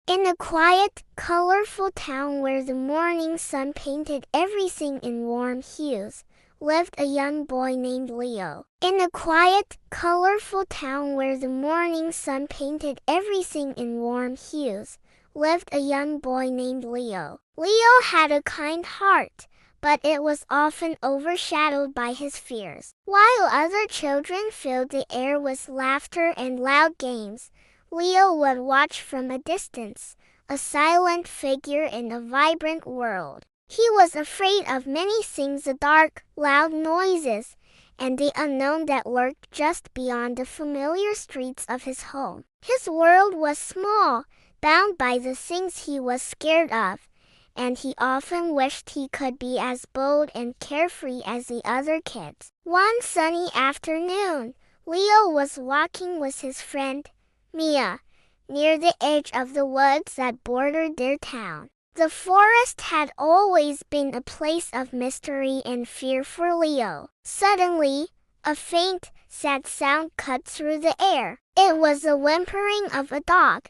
In a quiet, colorful town where the morning sun painted everything in warm hues, lived a young boy named Leo. In a quiet, colorful town where the morning sun painted everything in warm hues, lived a young boy named Leo. Leo had a kind heart, but it was often overshadowed by his fears. While other children filled the air with laughter and loud games, Leo would watch from a distance, a silent figure in a vibrant world. He was afraid of many things: the dark, loud noises, and the unknown that lurked just beyond the familiar streets of his home. His world was small, bound by the things he was scared of, and he often wished he could be as bold and carefree as the other kids. One sunny afternoon, Leo was walking with his friend, Mia, near the edge of the woods that bordered their town. The forest had always been a place of mystery and fear for Leo. Suddenly, a faint, sad sound cut through the air. It was the whimpering of a dog,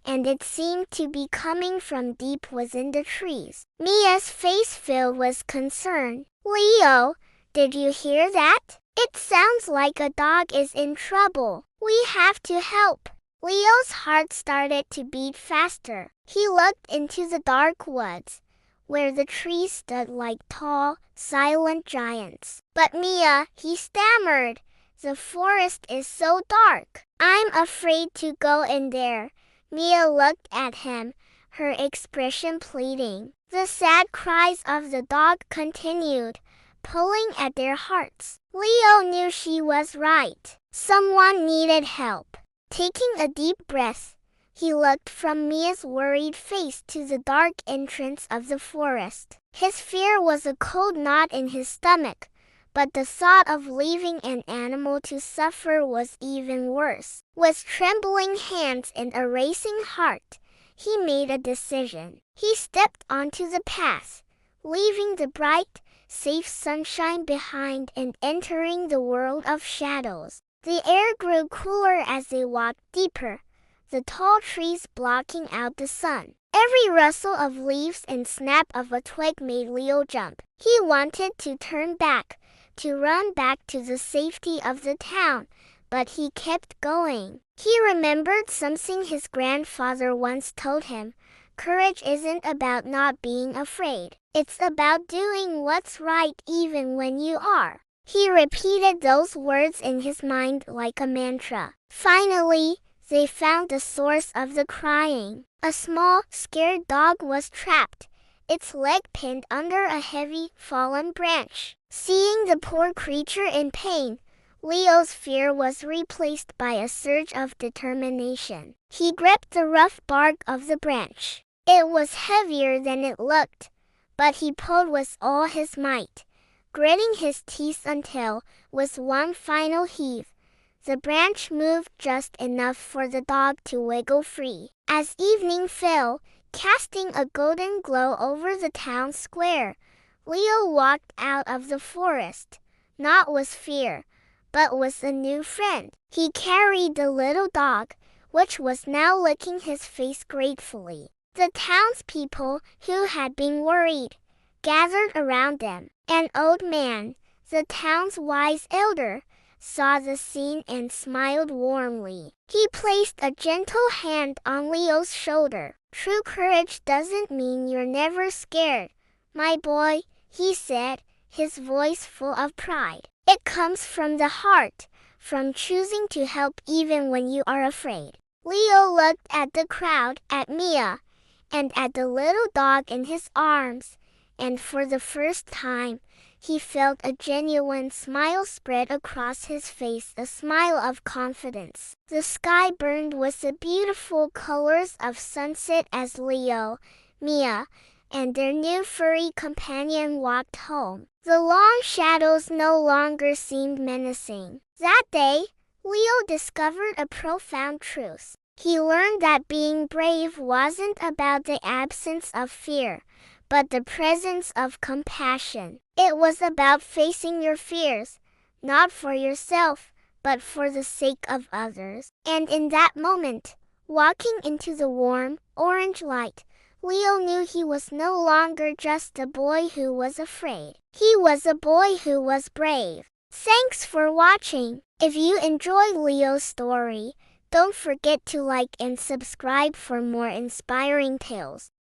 and it seemed to be coming from deep within the trees. Mia's face filled with concern. "Leo, did you hear that? It sounds like a dog is in trouble. We have to help." Leo's heart started to beat faster. He looked into the dark woods, where the trees stood like tall, silent giants. "But Mia," he stammered, "the forest is so dark. I'm afraid to go in there." Mia looked at him, her expression pleading. The sad cries of the dog continued, pulling at their hearts. Leo knew she was right. Someone needed help. Taking a deep breath, he looked from Mia's worried face to the dark entrance of the forest. His fear was a cold knot in his stomach, but the thought of leaving an animal to suffer was even worse. With trembling hands and a racing heart, he made a decision. He stepped onto the path, leaving the bright, safe sunshine behind and entering the world of shadows. The air grew cooler as they walked deeper, the tall trees blocking out the sun. Every rustle of leaves and snap of a twig made Leo jump. He wanted to turn back, to run back to the safety of the town, but he kept going. He remembered something his grandfather once told him: "Courage isn't about not being afraid. It's about doing what's right even when you are." He repeated those words in his mind like a mantra. Finally, they found the source of the crying. A small, scared dog was trapped, its leg pinned under a heavy, fallen branch. Seeing the poor creature in pain, Leo's fear was replaced by a surge of determination. He gripped the rough bark of the branch. It was heavier than it looked, but he pulled with all his might, gritting his teeth until, with one final heave, the branch moved just enough for the dog to wiggle free. As evening fell, casting a golden glow over the town square, Leo walked out of the forest, not with fear, but with a new friend. He carried the little dog, which was now licking his face gratefully. The townspeople, who had been worried, gathered around them. An old man, the town's wise elder, saw the scene and smiled warmly. He placed a gentle hand on Leo's shoulder. "True courage doesn't mean you're never scared, my boy," he said, his voice full of pride. "It comes from the heart, from choosing to help even when you are afraid." Leo looked at the crowd, at Mia, and at the little dog in his arms, and for the first time, he felt a genuine smile spread across his face, a smile of confidence. The sky burned with the beautiful colors of sunset as Leo, Mia, and their new furry companion walked home. The long shadows no longer seemed menacing. That day, Leo discovered a profound truth. He learned that being brave wasn't about the absence of fear, but the presence of compassion. It was about facing your fears, not for yourself, but for the sake of others. And in that moment, Walking into the warm, orange light, Leo knew he was no longer just a boy who was afraid. He was a boy who was brave. Thanks for watching. If you enjoyed Leo's story, don't forget to like and subscribe for more inspiring tales.